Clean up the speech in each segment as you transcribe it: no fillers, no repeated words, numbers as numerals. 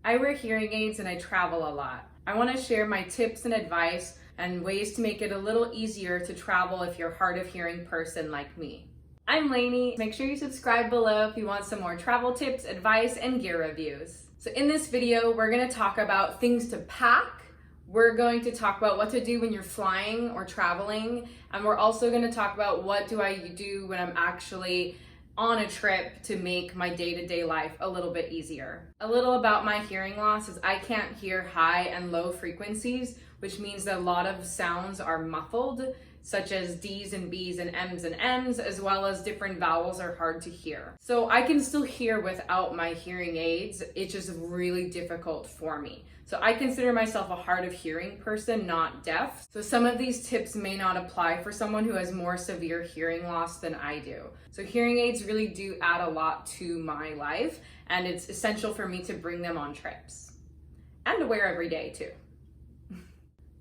I wear hearing aids and I travel a lot. I want to share my tips and advice and ways to make it a little easier to travel if you're a hard of hearing person like me. I'm Lainey. Make sure you subscribe below if you want some more travel tips, advice, and gear reviews. So in this video, we're going to talk about things to pack. We're going to talk about what to do when you're flying or traveling, and we're also going to talk about what do I do when I'm actually on a trip to make my day-to-day life a little bit easier. A little about my hearing loss is I can't hear high and low frequencies, which means that a lot of sounds are muffled, such as D's and B's and M's and N's, as well as different vowels are hard to hear. So I can still hear without my hearing aids. It's just really difficult for me. So I consider myself a hard of hearing person, not deaf. So some of these tips may not apply for someone who has more severe hearing loss than I do. So hearing aids really do add a lot to my life, and it's essential for me to bring them on trips and to wear every day too.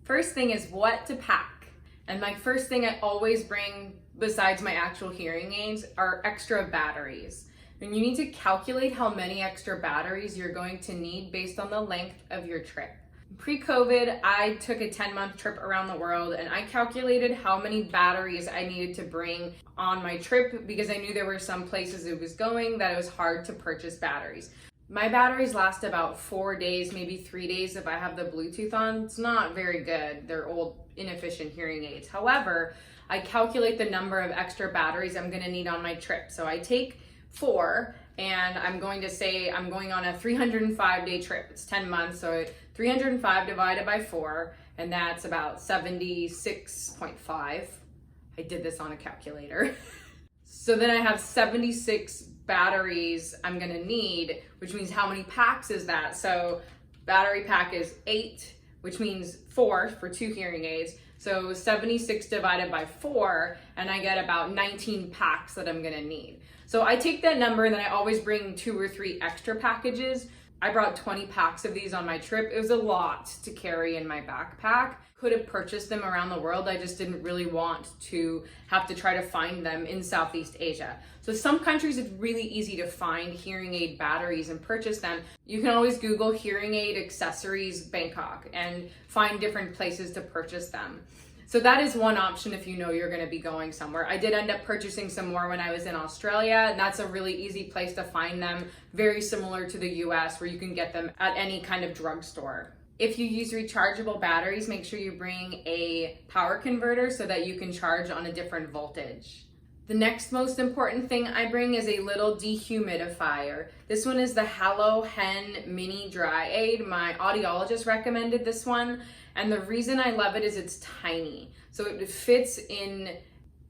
First thing is what to pack. And my first thing I always bring, besides my actual hearing aids, are extra batteries. And you need to calculate how many extra batteries you're going to need based on the length of your trip. Pre-COVID, I took a 10-month trip around the world and I calculated how many batteries I needed to bring on my trip because I knew there were some places it was going that it was hard to purchase batteries. My batteries last about 4 days, maybe 3 days if I have the Bluetooth on. It's not very good. They're old, inefficient hearing aids. However, I calculate the number of extra batteries I'm gonna need on my trip. So I take 4 and I'm going to say I'm going on a 305-day trip. It's 10 months, so 305 divided by 4, and that's about 76.5. I did this on a calculator. So then I have 76 batteries I'm gonna need, which means how many packs is that? So battery pack is 8, which means 4 for 2 hearing aids. So 76 divided by 4, and I get about 19 packs that I'm gonna need. So I take that number and then I always bring 2 or 3 extra packages. I brought 20 packs of these on my trip. It was a lot to carry in my backpack. Could have purchased them around the world. I just didn't really want to have to try to find them in Southeast Asia. So some countries it's really easy to find hearing aid batteries and purchase them. You can always Google hearing aid accessories Bangkok and find different places to purchase them. So that is one option if you know you're going to be going somewhere. I did end up purchasing some more when I was in Australia, and that's a really easy place to find them, very similar to the US where you can get them at any kind of drugstore. If you use rechargeable batteries, make sure you bring a power converter so that you can charge on a different voltage. The next most important thing I bring is a little dehumidifier. This one is the Hello Hen Mini Dry Aid. My audiologist recommended this one, and the reason I love it is it's tiny. So it fits in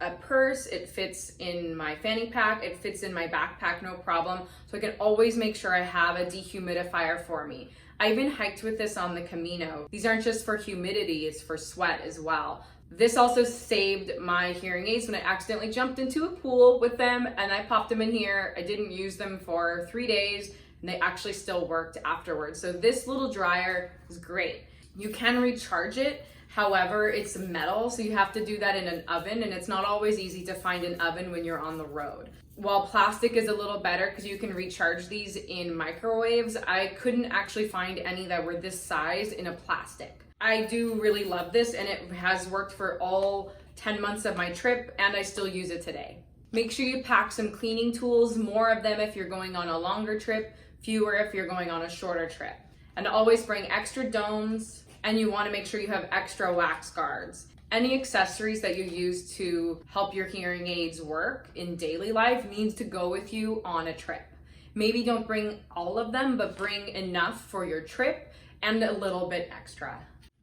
a purse, it fits in my fanny pack, it fits in my backpack, no problem. So I can always make sure I have a dehumidifier for me. I even hiked with this on the Camino. These aren't just for humidity, it's for sweat as well. This also saved my hearing aids when I accidentally jumped into a pool with them and I popped them in here. I didn't use them for 3 days and they actually still worked afterwards. So this little dryer is great. You can recharge it. However, it's metal, so you have to do that in an oven, and it's not always easy to find an oven when you're on the road. While plastic is a little better because you can recharge these in microwaves, I couldn't actually find any that were this size in a plastic. I do really love this, and it has worked for all 10 months of my trip, and I still use it today. Make sure you pack some cleaning tools, more of them if you're going on a longer trip, fewer if you're going on a shorter trip. And always bring extra domes, and you want to make sure you have extra wax guards. Any accessories that you use to help your hearing aids work in daily life needs to go with you on a trip. Maybe don't bring all of them, but bring enough for your trip and a little bit extra.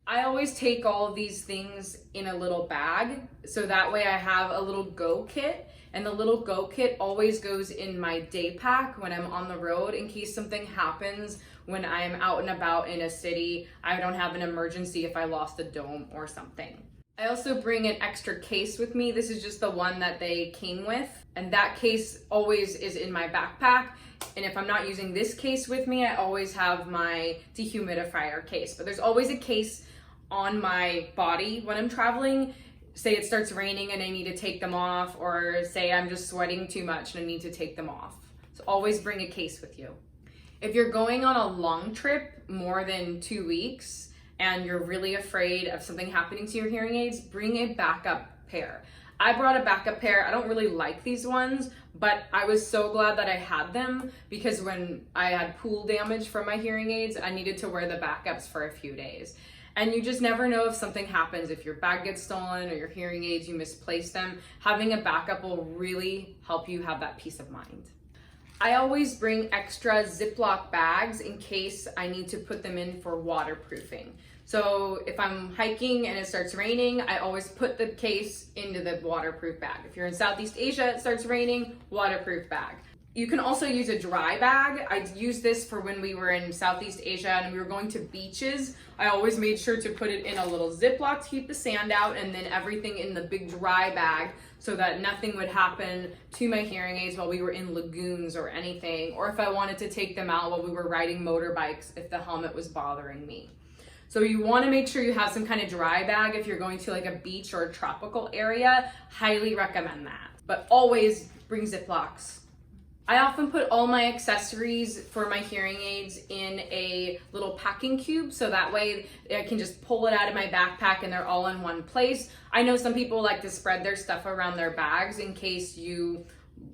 I always take all of these things in a little bag, so that way I have a little go kit, and the little go kit always goes in my day pack when I'm on the road in case something happens when I'm out and about in a city. I don't have an emergency if I lost a dome or something. I also bring an extra case with me. This is just the one that they came with, and that case always is in my backpack. And if I'm not using this case with me, I always have my dehumidifier case. But there's always a case on my body when I'm traveling. Say it starts raining and I need to take them off, or say I'm just sweating too much and I need to take them off. So always bring a case with you. If you're going on a long trip, more than 2 weeks, and you're really afraid of something happening to your hearing aids, bring a backup pair. I brought a backup pair. I don't really like these ones, but I was so glad that I had them because when I had pool damage from my hearing aids, I needed to wear the backups for a few days. And you just never know if something happens, if your bag gets stolen or your hearing aids, you misplace them. Having a backup will really help you have that peace of mind. I always bring extra Ziploc bags in case I need to put them in for waterproofing. So if I'm hiking and it starts raining, I always put the case into the waterproof bag. If you're in Southeast Asia, it starts raining, waterproof bag. You can also use a dry bag. I used this for when we were in Southeast Asia and we were going to beaches. I always made sure to put it in a little Ziploc to keep the sand out and then everything in the big dry bag so that nothing would happen to my hearing aids while we were in lagoons or anything, or if I wanted to take them out while we were riding motorbikes if the helmet was bothering me. So you want to make sure you have some kind of dry bag if you're going to like a beach or a tropical area. Highly recommend that. But always bring Ziplocs. I often put all my accessories for my hearing aids in a little packing cube so that way I can just pull it out of my backpack and they're all in one place. I know some people like to spread their stuff around their bags in case you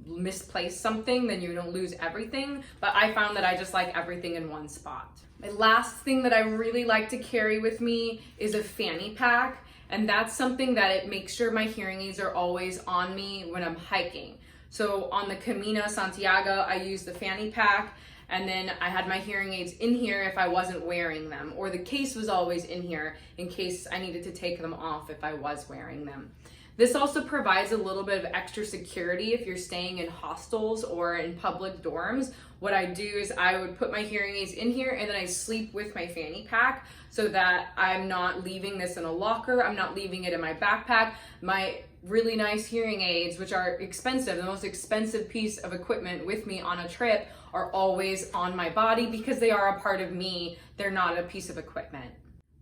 misplace something, then you don't lose everything, but I found that I just like everything in one spot. My last thing that I really like to carry with me is a fanny pack, and that's something that it makes sure my hearing aids are always on me when I'm hiking. So on the Camino Santiago, I used the fanny pack, and then I had my hearing aids in here if I wasn't wearing them, or the case was always in here in case I needed to take them off if I was wearing them. This also provides a little bit of extra security if you're staying in hostels or in public dorms. What I do is I would put my hearing aids in here and then I sleep with my fanny pack so that I'm not leaving this in a locker, I'm not leaving it in my backpack. My really nice hearing aids, which are expensive, the most expensive piece of equipment with me on a trip, are always on my body because they are a part of me. They're not a piece of equipment.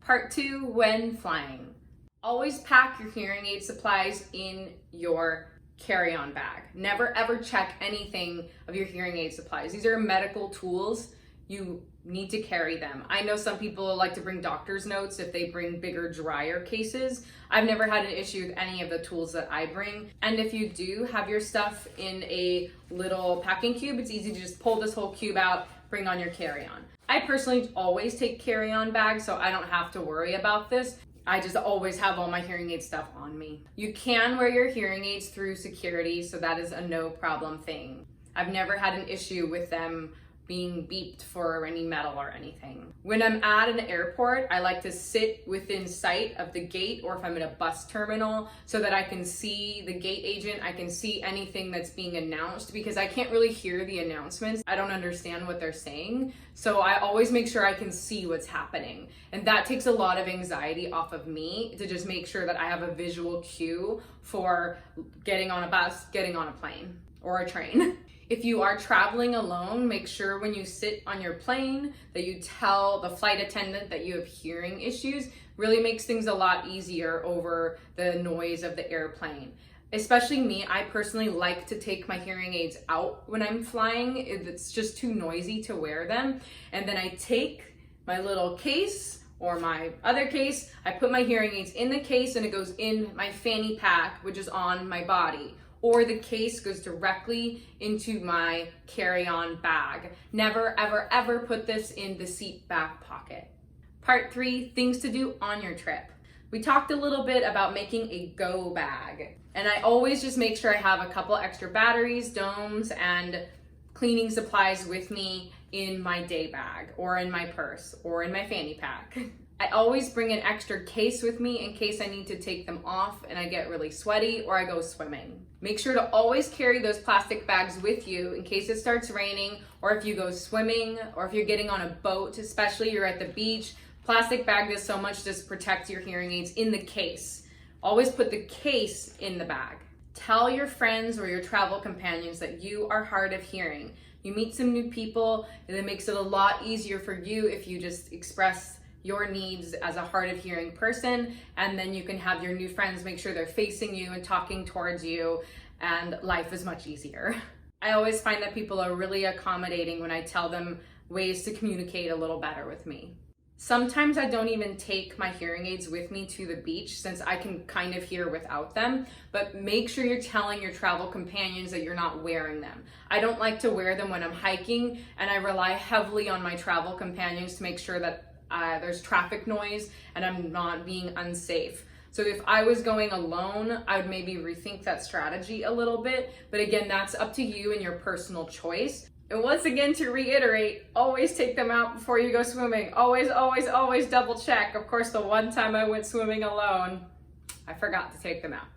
Part 2, when flying. Always pack your hearing aid supplies in your carry-on bag. Never ever check anything of your hearing aid supplies. These are medical tools. You need to carry them. I know some people like to bring doctor's notes if they bring bigger, drier cases. I've never had an issue with any of the tools that I bring. And if you do have your stuff in a little packing cube, it's easy to just pull this whole cube out, bring on your carry-on. I personally always take carry-on bags, so I don't have to worry about this. I just always have all my hearing aid stuff on me. You can wear your hearing aids through security, so that is a no problem thing. I've never had an issue with them being beeped for any metal or anything. When I'm at an airport, I like to sit within sight of the gate, or if I'm in a bus terminal, so that I can see the gate agent, I can see anything that's being announced, because I can't really hear the announcements. I don't understand what they're saying. So I always make sure I can see what's happening. And that takes a lot of anxiety off of me to just make sure that I have a visual cue for getting on a bus, getting on a plane or a train. If you are traveling alone, make sure when you sit on your plane that you tell the flight attendant that you have hearing issues. Really makes things a lot easier over the noise of the airplane. Especially me, I personally like to take my hearing aids out when I'm flying. It's just too noisy to wear them. And then I take my little case or my other case, I put my hearing aids in the case and it goes in my fanny pack, which is on my body. Or the case goes directly into my carry-on bag. Never, ever, ever put this in the seat back pocket. Part 3, things to do on your trip. We talked a little bit about making a go bag. And I always just make sure I have a couple extra batteries, domes, and cleaning supplies with me in my day bag, or in my purse, or in my fanny pack. I always bring an extra case with me in case I need to take them off and I get really sweaty or I go swimming. Make sure to always carry those plastic bags with you in case it starts raining, or if you go swimming, or if you're getting on a boat, especially you're at the beach. Plastic bag does so much to protect your hearing aids in the case. Always put the case in the bag. Tell your friends or your travel companions that you are hard of hearing. You meet some new people and it makes it a lot easier for you if you just express your needs as a hard of hearing person, and then you can have your new friends make sure they're facing you and talking towards you, and life is much easier. I always find that people are really accommodating when I tell them ways to communicate a little better with me. Sometimes I don't even take my hearing aids with me to the beach since I can kind of hear without them, but make sure you're telling your travel companions that you're not wearing them. I don't like to wear them when I'm hiking, and I rely heavily on my travel companions to make sure that there's traffic noise and I'm not being unsafe. So if I was going alone, I would maybe rethink that strategy a little bit, but again, that's up to you and your personal choice. And once again, to reiterate, always take them out before you go swimming. Always, always, always double check. Of course, the one time I went swimming alone, I forgot to take them out.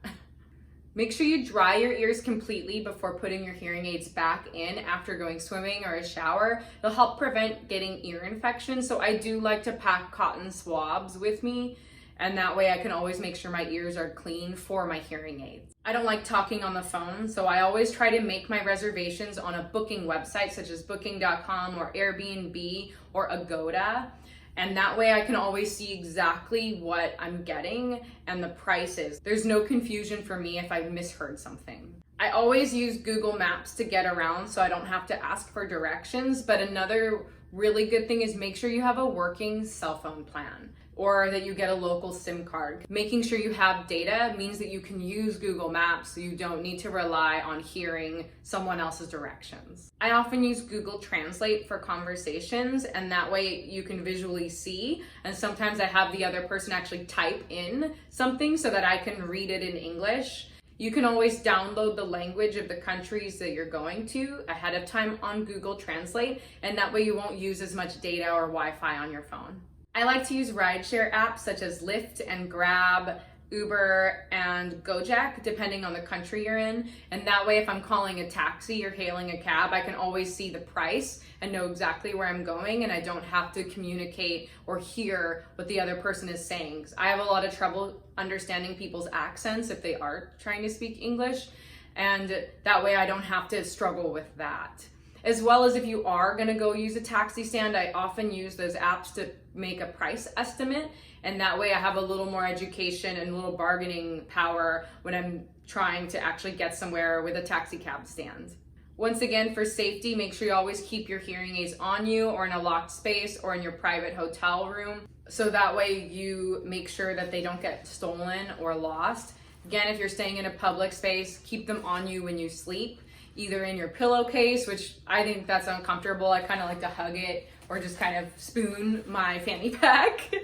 Make sure you dry your ears completely before putting your hearing aids back in after going swimming or a shower. It'll help prevent getting ear infections. So I do like to pack cotton swabs with me, and that way I can always make sure my ears are clean for my hearing aids. I don't like talking on the phone, so I always try to make my reservations on a booking website such as booking.com or Airbnb or Agoda. And that way I can always see exactly what I'm getting and the prices. There's no confusion for me if I misheard something. I always use Google Maps to get around so I don't have to ask for directions, but another really good thing is make sure you have a working cell phone plan, or that you get a local SIM card. Making sure you have data means that you can use Google Maps so you don't need to rely on hearing someone else's directions. I often use Google Translate for conversations, and that way you can visually see, and sometimes I have the other person actually type in something so that I can read it in English. You can always download the language of the countries that you're going to ahead of time on Google Translate, and that way you won't use as much data or Wi-Fi on your phone. I like to use rideshare apps such as Lyft and Grab, Uber, and Gojek, depending on the country you're in. And that way, if I'm calling a taxi or hailing a cab, I can always see the price and know exactly where I'm going, and I don't have to communicate or hear what the other person is saying. I have a lot of trouble understanding people's accents if they are trying to speak English, and that way I don't have to struggle with that. As well as if you are gonna go use a taxi stand, I often use those apps to make a price estimate, and that way I have a little more education and a little bargaining power when I'm trying to actually get somewhere with a taxi cab stand. Once again, for safety, make sure you always keep your hearing aids on you or in a locked space or in your private hotel room, so that way you make sure that they don't get stolen or lost. Again, if you're staying in a public space, keep them on you when you sleep, either in your pillowcase, which I think that's uncomfortable. I kind of like to hug it or just kind of spoon my fanny pack.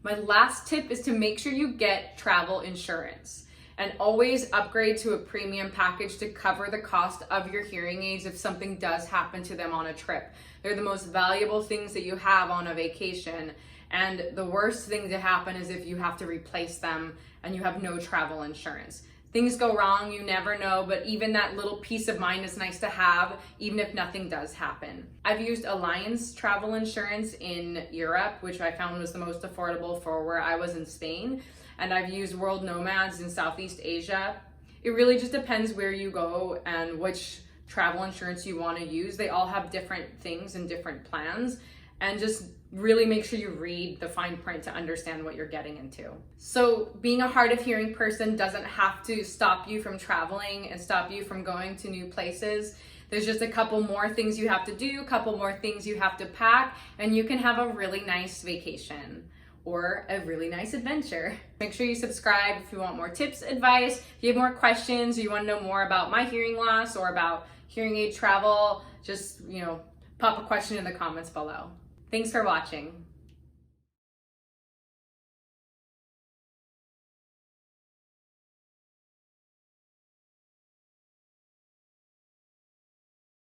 My last tip is to make sure you get travel insurance, and always upgrade to a premium package to cover the cost of your hearing aids if something does happen to them on a trip. They're the most valuable things that you have on a vacation, and the worst thing to happen is if you have to replace them and you have no travel insurance. Things go wrong, you never know, but even that little peace of mind is nice to have, even if nothing does happen. I've used Alliance travel insurance in Europe, which I found was the most affordable for where I was in Spain, and I've used World Nomads in Southeast Asia. It really just depends where you go and which travel insurance you want to use. They all have different things and different plans, and just really make sure you read the fine print to understand what you're getting into. So being a hard of hearing person doesn't have to stop you from traveling and stop you from going to new places. There's just a couple more things you have to do, a couple more things you have to pack, and you can have a really nice vacation or a really nice adventure. Make sure you subscribe if you want more tips, advice, if you have more questions, or you want to know more about my hearing loss or about hearing aid travel, just, pop a question in the comments below. Thanks for watching.